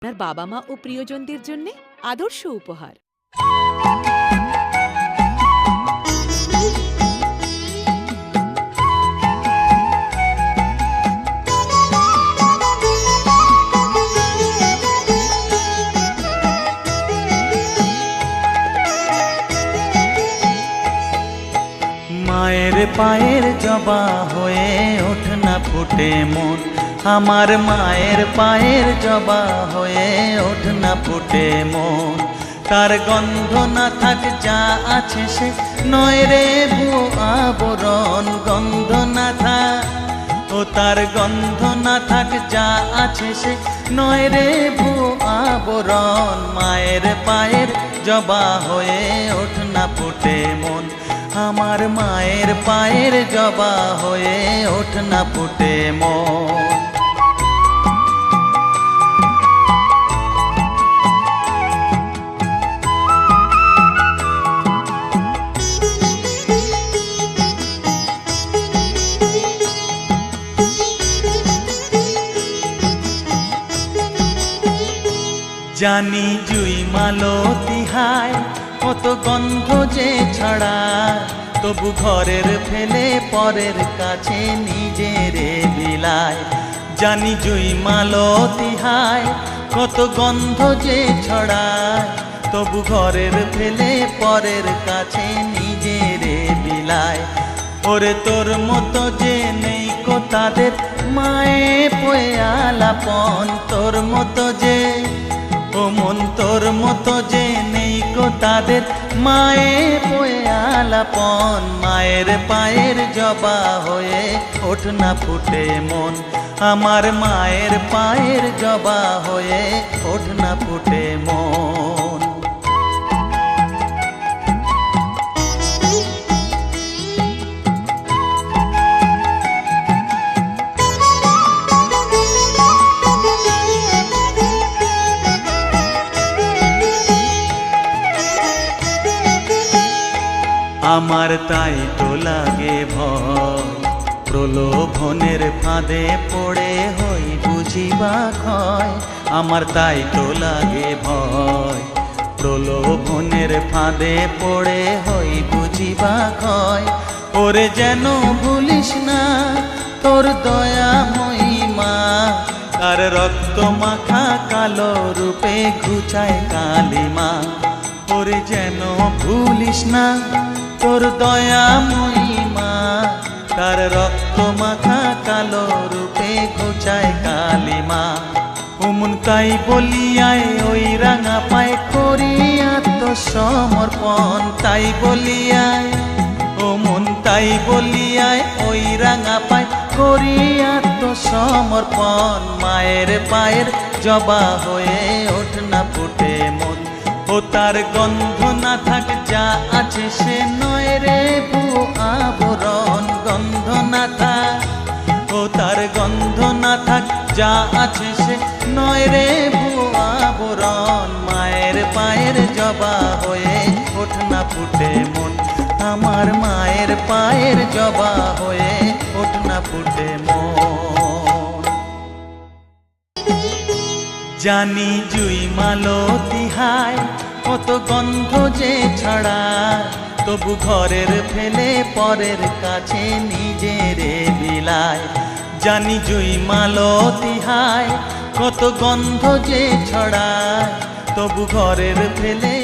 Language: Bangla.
আপনার বাবা মা ও প্রিয়জনদের জন্য আদর্শ উপহার। মায়ের পায়ের জবা হয়ে ওঠ না ফুটে মন, আমার মায়ের পায়ের জবা হয়ে ওঠ না ফুটে মন। তার গন্ধ না থাক যা আছে সে নয় রে ভুয়ো আবরণ, গন্ধ না থাক ও তার গন্ধ না থাক যা আছে সে নয় রে ভুয়ো আবরণ। মায়ের পায়ের জবা হয়ে ওঠ না ফুটে মন, আমার মায়ের পায়ের জবা হয়ে ওঠ না ফুটে মন। জানি জুই মালতী হায় কত গন্ধ যে ছড়ায়, তবু ঘরের ফেলে পরের কাছে নিজেরে বিলায়। জানি জুই মালতী হায় কত গন্ধ যে ছড়ায়, তবু ঘরের ফেলে পরের কাছে নিজেরে বিলায়। ওরে তোর মতো যে নেই কো তাদের মায়ে পয়ে আলাপন, তোর মতো যে ও মন তোর মতো যে নেই কো তাদের মায়ে পয়ে আলাপন। মায়ের পায়ের জবা হয়ে ওঠ না ফুটে মন, আমার মায়ের পায়ের জবা হয়ে ওঠ না ফুটে মন। আমার তাই তো লাগে ভয়, প্রলোভনের ফাঁদে পড়ে হই বুঝিবা ক্ষয়। আমার তাই তো লাগে ভয়, প্রলোভনের ফাঁদে পড়ে হই বুঝিবা ক্ষয়। ওরে যেন ভুলিস না তোর দয়া মহিমা, তার রক্ত মাখা কালো রূপে ঘুচায় কালিমা। ওরে যেন ভুলিস না তোর দয়া মহিমা, তার রক্ত মাখা কালো রূপে ঘুচায় কালিমা। ওমন তাই বলিয়ায় ওই রাঙা পায় করি আত্মসমর্পণ, তাই বলিয়ায় ওমন তাই বলিয়ায় ওই রাঙা পায় করি আত্মসমর্পণ। মায়ের পায়ের জবা হয়ে ওঠ না ফুটে মন, ও তার গন্ধ না থাক যা আছে সে নয় রে ভুয়ো আবরণ, গন্ধ না থাক ও তার গন্ধ না থাক যা আছে সে নয় রে ভুয়ো আবরণ। মায়ের পায়ের জবা হয়ে ওঠ না ফুটে মন, আমার মায়ের পায়ের জবা হয়ে ওঠ না ফুটে মন। জানি জুই মালতী হায় কত গন্ধ যে ছড়ায়, তবু ঘরের ফেলে পরের কাছে নিজেরে বিলায়। জানি জুই মালতী হায় কত গন্ধ যে ছড়ায়, তবু ঘরের ফেলে